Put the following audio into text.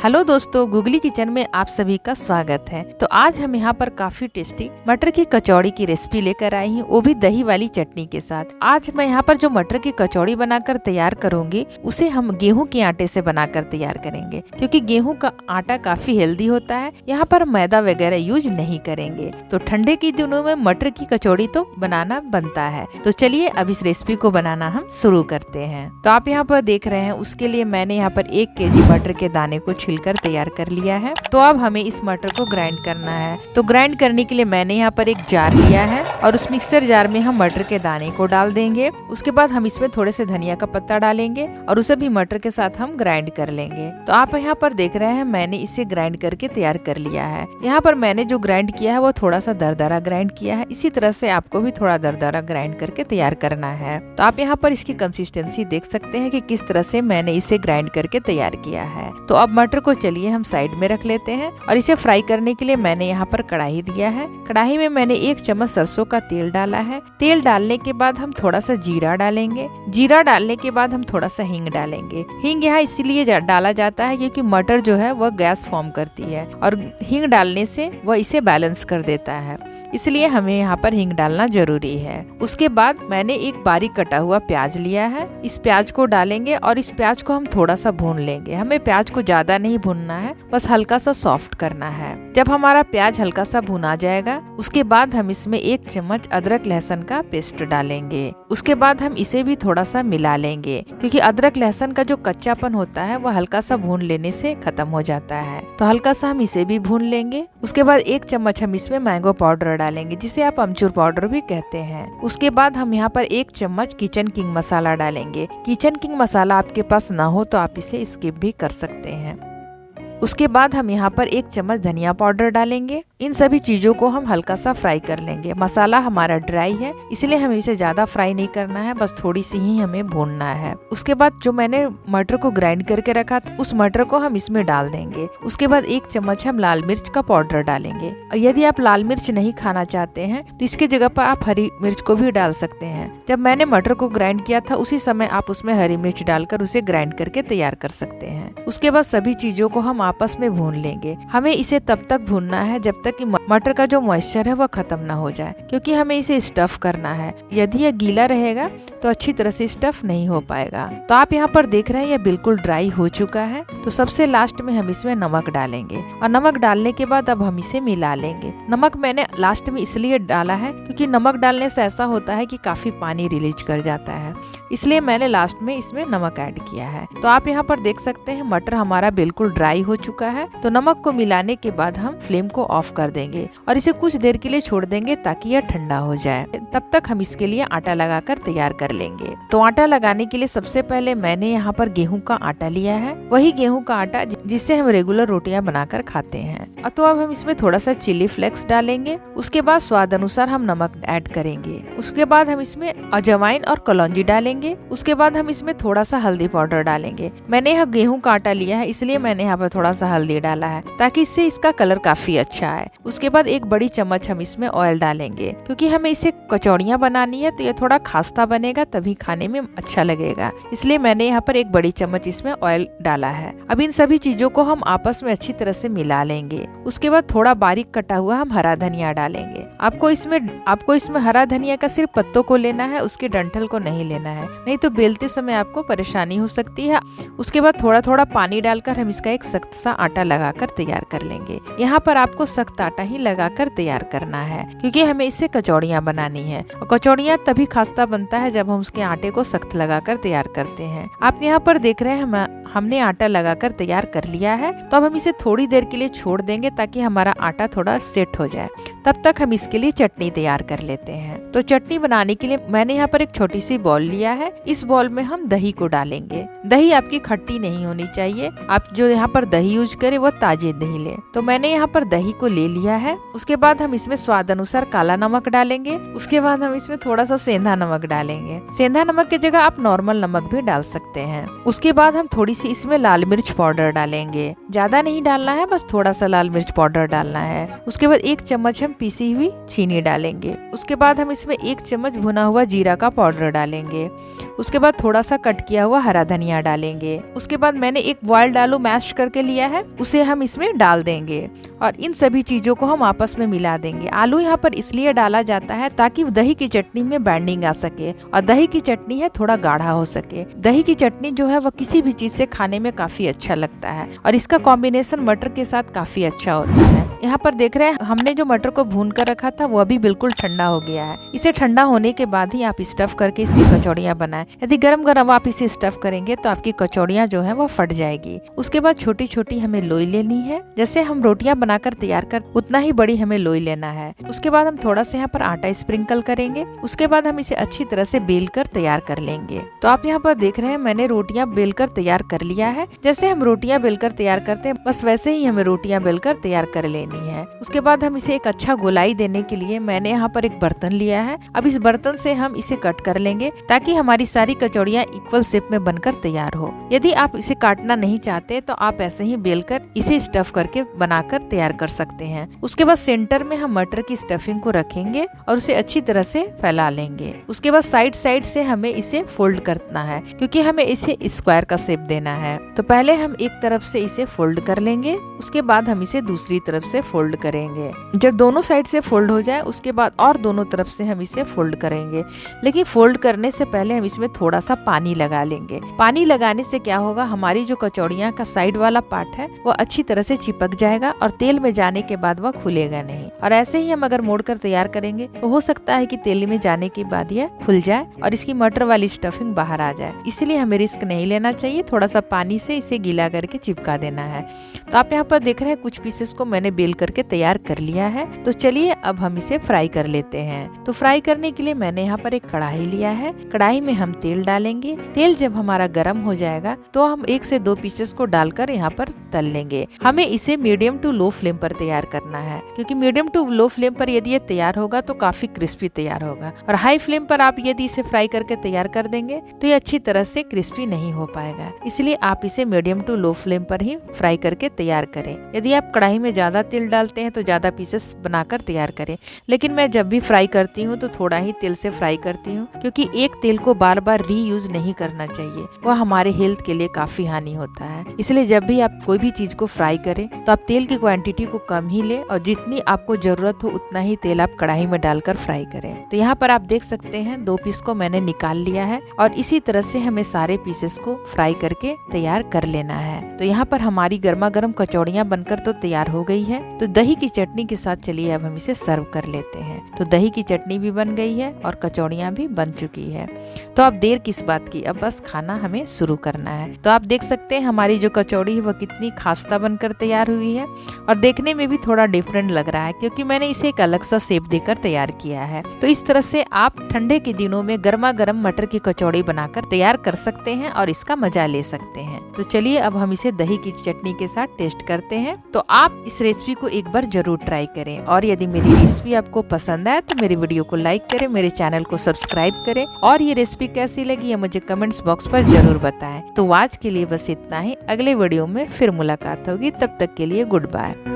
Hello दोस्तों, googly kitchen में आप सभी का स्वागत है। तो आज हम यहाँ पर काफी टेस्टी मटर की कचौड़ी की रेसिपी लेकर आई हूँ, वो भी दही वाली चटनी के साथ। आज मैं यहाँ पर जो मटर की कचौड़ी बनाकर तैयार करूंगी उसे हम गेहूं के आटे से बनाकर तैयार करेंगे, क्योंकि गेहूं का आटा काफी हेल्दी होता है। यहाँ पर मैदा वगैरह यूज नहीं करेंगे। तो ठंडे के दिनों में मटर की कचौड़ी तो बनाना बनता है। तो चलिए अब इस रेसिपी को बनाना हम शुरू करते हैं। तो आप यहाँ पर देख रहे हैं, उसके लिए मैंने यहाँ पर 1 केजी मटर के दाने को छिलकर तैयार कर लिया है। तो अब हमें इस मटर को ग्राइंड करना है। तो ग्राइंड करने के लिए मैंने यहाँ पर एक जार लिया है और उस मिक्सर जार में हम मटर के दाने को डाल देंगे। उसके बाद हम इसमें थोड़े से धनिया का पत्ता डालेंगे और उसे भी मटर के साथ हम ग्राइंड कर लेंगे। तो आप यहाँ पर देख रहे हैं, मैंने इसे ग्राइंड करके तैयार कर लिया है। यहाँ पर मैंने जो ग्राइंड किया है वो थोड़ा सा दरदरा ग्राइंड किया है। इसी तरह से आपको भी थोड़ा दरदरा ग्राइंड करके तैयार करना है। तो आप यहाँ पर इसकी कंसिस्टेंसी देख सकते हैं कि किस तरह से मैंने इसे ग्राइंड करके तैयार किया है। तो अब मटर को चलिए हम साइड में रख लेते हैं और इसे फ्राई करने के लिए मैंने यहाँ पर कढ़ाई लिया है। कढ़ाई में मैंने 1 चम्मच सरसों का तेल डाला है। तेल डालने के बाद हम थोड़ा सा जीरा डालेंगे। जीरा डालने के बाद हम थोड़ा सा हींग डालेंगे। हींग यहाँ इसीलिए डाला जाता है क्योंकि मटर जो है वह गैस फॉर्म करती है और हींग डालने से वह इसे बैलेंस कर देता है, इसलिए हमें यहाँ पर हींग डालना जरूरी है। उसके बाद मैंने एक बारीक कटा हुआ प्याज लिया है। इस प्याज को डालेंगे और इस प्याज को हम थोड़ा सा भून लेंगे। हमें प्याज को ज्यादा नहीं भूनना है, बस हल्का सा सॉफ्ट करना है। जब हमारा प्याज हल्का सा भुना जाएगा, उसके बाद हम इसमें 1 चम्मच अदरक लहसुन का पेस्ट डालेंगे। उसके बाद हम इसे भी थोड़ा सा मिला लेंगे, क्योंकि अदरक लहसुन का जो कच्चापन होता है वह हल्का सा भून लेने से खत्म हो जाता है। तो हल्का सा हम इसे भी भून लेंगे। उसके बाद 1 चम्मच हम इसमें मैंगो पाउडर डालेंगे, जिसे आप अमचूर पाउडर भी कहते हैं। उसके बाद हम यहाँ पर 1 चम्मच किचन किंग मसाला डालेंगे। किचन किंग मसाला आपके पास ना हो तो आप इसे स्किप भी कर सकते हैं। उसके बाद हम यहाँ पर 1 चम्मच धनिया पाउडर डालेंगे। इन सभी चीजों को हम हल्का सा फ्राई कर लेंगे। मसाला हमारा ड्राई है, इसलिए हमें इसे ज्यादा फ्राई नहीं करना है, बस थोड़ी सी ही हमें भूनना है। उसके बाद जो मैंने मटर को ग्राइंड करके रखा था, उस मटर को हम इसमें डाल देंगे। उसके बाद 1 चम्मच हम लाल मिर्च का पाउडर डालेंगे। यदि आप लाल मिर्च नहीं खाना चाहते हैं तो इसके जगह पर आप हरी मिर्च को भी डाल सकते हैं। जब मैंने मटर को ग्राइंड किया था, उसी समय आप उसमें हरी मिर्च डालकर उसे ग्राइंड करके तैयार कर सकते हैं। उसके बाद सभी चीजों को हम आपस में भून लेंगे। हमें इसे तब तक भूनना है जब तक कि मटर का जो मॉइस्चर है वह खत्म ना हो जाए, क्योंकि हमें इसे स्टफ करना है। यदि यह गीला रहेगा तो अच्छी तरह से स्टफ नहीं हो पाएगा। तो आप यहाँ पर देख रहे हैं, यह बिल्कुल ड्राई हो चुका है। तो सबसे लास्ट में हम इसमें नमक डालेंगे और नमक डालने के बाद अब हम इसे मिला लेंगे। नमक मैंने लास्ट में इसलिए डाला है क्योंकि नमक डालने से ऐसा होता है कि काफी पानी रिलीज कर जाता है, इसलिए मैंने लास्ट में इसमें नमक ऐड किया है। तो आप यहाँ पर देख सकते हैं, मटर हमारा बिल्कुल ड्राई हो चुका है। तो नमक को मिलाने के बाद हम फ्लेम को ऑफ कर देंगे और इसे कुछ देर के लिए छोड़ देंगे ताकि यह ठंडा हो जाए। तब तक हम इसके लिए आटा लगाकर तैयार कर लेंगे। तो आटा लगाने के लिए सबसे पहले मैंने यहाँ पर गेहूं का आटा लिया है, वही गेहूं का आटा जिससे हम रेगुलर रोटियां बनाकर खाते हैं। तो अब हम इसमें थोड़ा सा चिली फ्लेक्स डालेंगे। उसके बाद स्वाद अनुसार हम नमक ऐड करेंगे। उसके बाद हम इसमें अजवाइन और कलौंजी डालेंगे। उसके बाद हम इसमें थोड़ा सा हल्दी पाउडर डालेंगे। मैंने यहाँ गेहूं का आटा लिया है, इसलिए मैंने यहाँ पर थोड़ा सा हल्दी डाला है ताकि इससे इसका कलर काफी अच्छा है। उसके बाद 1 बड़ी चम्मच हम इसमें ऑयल डालेंगे, क्योंकि हमें इसे कचौड़ियाँ बनानी है तो यह थोड़ा खास्ता बनेगा, तभी खाने में अच्छा लगेगा। इसलिए मैंने यहाँ पर 1 बड़ी चम्मच इसमें ऑयल डाला है। अब इन सभी चीजों को हम आपस में अच्छी तरह से मिला लेंगे। उसके बाद थोड़ा बारीक कटा हुआ हम हरा धनिया डालेंगे। आपको इसमें हरा धनिया का सिर्फ पत्तों को लेना है, उसके डंठल को नहीं लेना है, नहीं तो बेलते समय आपको परेशानी हो सकती है। उसके बाद थोड़ा थोड़ा पानी डालकर हम इसका एक सख्त सा आटा लगाकर तैयार कर लेंगे। यहाँ पर आपको सख्त आटा ही लगाकर तैयार करना है, क्योंकि हमें इससे कचौड़ियाँ बनानी है। और कचौड़ियाँ तभी खास्ता बनता है जब हम उसके आटे को सख्त लगाकर तैयार करते हैं। आप यहाँ पर देख रहे हैं, हमने आटा लगाकर तैयार कर लिया है। तो अब हम इसे थोड़ी देर के लिए छोड़ देंगे ताकि हमारा आटा थोड़ा सेट हो जाए। तब तक हम इसके लिए चटनी तैयार कर लेते हैं। तो चटनी बनाने के लिए मैंने यहाँ पर एक छोटी सी बॉल लिया है। इस बॉल में हम दही को डालेंगे। दही आपकी खट्टी नहीं होनी चाहिए। आप जो यहाँ पर दही यूज करें वो ताजे दही ले। तो मैंने यहाँ पर दही को ले लिया है। उसके बाद हम इसमें स्वाद अनुसार काला नमक डालेंगे। उसके बाद हम इसमें थोड़ा सा सेंधा नमक डालेंगे। सेंधा नमक की जगह आप नॉर्मल नमक भी डाल सकते हैं। उसके बाद हम थोड़ी सी इसमें लाल मिर्च पाउडर डालेंगे। ज्यादा नहीं डालना है, बस थोड़ा सा लाल मिर्च पाउडर डालना है। उसके बाद 1 चम्मच हम पीसी हुई चीनी डालेंगे। उसके बाद हम इसमें 1 चम्मच भुना हुआ जीरा का पाउडर डालेंगे। उसके बाद थोड़ा सा कट किया हुआ हरा धनिया डालेंगे। उसके बाद मैंने एक बॉइल्ड आलू मैश करके लिया है, उसे हम इसमें डाल देंगे और इन सभी चीजों को हम आपस में मिला देंगे। आलू यहाँ पर इसलिए डाला जाता है ताकि दही की चटनी में बाइंडिंग आ सके और दही की चटनी है थोड़ा गाढ़ा हो सके। दही की चटनी जो है वह किसी भी चीज से खाने में काफी अच्छा लगता है और इसका कॉम्बिनेशन मटर के साथ काफी अच्छा होता है। यहाँ पर देख रहे हैं हमने जो मटर को भून कर रखा था वो अभी बिल्कुल ठंडा हो गया है। इसे ठंडा होने के बाद ही आप स्टफ करके इसकी कचौड़ियाँ बनाएं। यदि गरम गरम आप इसे स्टफ करेंगे तो आपकी कचौड़ियाँ जो है वो फट जाएगी। उसके बाद छोटी छोटी हमें लोई लेनी है, जैसे हम रोटियां बनाकर तैयार कर उतना ही बड़ी हमें लोई लेना है। उसके बाद हम थोड़ा सा यहाँ पर आटा स्प्रिंकल करेंगे। उसके बाद हम इसे अच्छी तरह से बेल कर तैयार कर लेंगे। तो आप यहाँ पर देख रहे हैं मैंने रोटियां बेल कर तैयार कर लिया है। जैसे हम रोटियां बेलकर तैयार करते हैं बस वैसे ही हमें रोटियां बेलकर तैयार कर लेनी है। उसके बाद हम इसे एक अच्छा गोलाई देने के लिए मैंने यहाँ पर एक बर्तन लिया है। अब इस बर्तन से हम इसे कट कर लेंगे ताकि हमारी सारी कचौड़ियाँ इक्वल शेप में बनकर तैयार हो। यदि आप इसे काटना नहीं चाहते तो आप ऐसे ही बेलकर इसे स्टफ करके बनाकर तैयार कर सकते हैं। उसके बाद सेंटर में हम मटर की स्टफिंग को रखेंगे और उसे अच्छी तरह से फैला लेंगे। उसके बाद साइड साइड से हमें इसे फोल्ड करना है क्योंकि हमें इसे स्क्वायर का शेप देना है। तो पहले हम एक तरफ से इसे फोल्ड कर लेंगे, उसके बाद हम इसे दूसरी तरफ से फोल्ड करेंगे। जब दोनों साइड से फोल्ड हो जाए उसके बाद और दोनों तरफ से हम इसे फोल्ड करेंगे। लेकिन फोल्ड करने से पहले हम इसमें थोड़ा सा पानी लगा लेंगे। पानी लगाने से क्या होगा, हमारी जो कचौड़ियाँ का साइड वाला पार्ट है वो अच्छी तरह से चिपक जाएगा और तेल में जाने के बाद वह खुलेगा नहीं। और ऐसे ही हम अगर मोड़कर तैयार करेंगे तो हो सकता है कि तेल में जाने के बाद यह खुल जाए और इसकी मटर वाली स्टफिंग बाहर आ जाए। इसलिए हमें रिस्क नहीं लेना चाहिए, थोड़ा सा पानी से इसे गीला करके चिपका देना है। तो आप यहाँ पर देख रहे हैं कुछ पीसेस को मैंने बेल करके तैयार कर लिया है। तो चलिए अब हम इसे फ्राई कर लेते हैं। तो फ्राई करने के लिए मैंने यहाँ पर एक कढ़ाई लिया है। कढ़ाई में हम तेल डालेंगे। तेल जब हमारा गर्म हो जाएगा तो हम 1 से 2 पीसेस को डालकर यहाँ पर तल लेंगे। हमें इसे मीडियम टू लो फ्लेम पर तैयार करना है क्योंकि मीडियम टू लो फ्लेम पर यदि ये तैयार होगा तो काफी क्रिस्पी तैयार होगा और हाई फ्लेम पर आप यदि इसे फ्राई करके तैयार कर देंगे तो ये अच्छी तरह से क्रिस्पी नहीं हो पाएगा। इसलिए आप इसे मीडियम टू लो फ्लेम पर ही फ्राई करके तैयार करें। यदि आप कढ़ाई में ज्यादा तेल डालते हैं तो ज्यादा पीसेस बनाकर तैयार करें, लेकिन मैं जब भी फ्राई करती हूँ तो थोड़ा ही तेल से फ्राई करती हूँ क्योंकि एक तेल को बार बार रीयूज नहीं करना चाहिए, वह हमारे हेल्थ के लिए काफी हानि होता है। इसलिए जब भी आप कोई भी चीज को फ्राई करें तो आप तेल की क्वांटिटी को कम ही ले और जितनी आपको जरूरत हो उतना ही तेल आप कढ़ाई में डालकर फ्राई करें। तो यहाँ पर आप देख सकते हैं 2 पीस को मैंने निकाल लिया है और इसी तरह से हमें सारे पीसेस को फ्राई करके तैयार कर लेना है। तो यहाँ पर हमारी गर्मा गर्म कचौड़ियाँ बनकर तो तैयार हो गई है। तो दही की चटनी के साथ चलिए अब हम इसे सर्व कर लेते हैं। तो दही की चटनी भी बन गई है और कचौड़ियाँ भी बन चुकी है। तो अब देर किस बात की, अब बस खाना हमें शुरू करना है। तो आप देख सकते हैं हमारी जो कचौड़ी है वह कितनी खास्ता बनकर तैयार हुई है और देखने में भी थोड़ा डिफरेंट लग रहा है क्योंकि मैंने इसे एक अलग सा शेप देकर तैयार किया है। तो इस तरह से आप ठंडे के दिनों में गर्मा गर्म मटर की कचौड़ी बनाकर तैयार कर सकते हैं और इसका मजा ले सकते हैं। तो चलिए अब हम इसे दही की चटनी के साथ टेस्ट करते हैं। तो आप इस रेसिपी को एक बार जरूर ट्राई करें और यदि मेरी रेसिपी आपको पसंद आए तो मेरी वीडियो को लाइक करें, मेरे चैनल को सब्सक्राइब करें और ये रेसिपी कैसी लगी ये मुझे कमेंट्स बॉक्स पर जरूर बताएं। तो आज के लिए बस इतना ही, अगले वीडियो में फिर मुलाकात होगी, तब तक के लिए गुड बाय।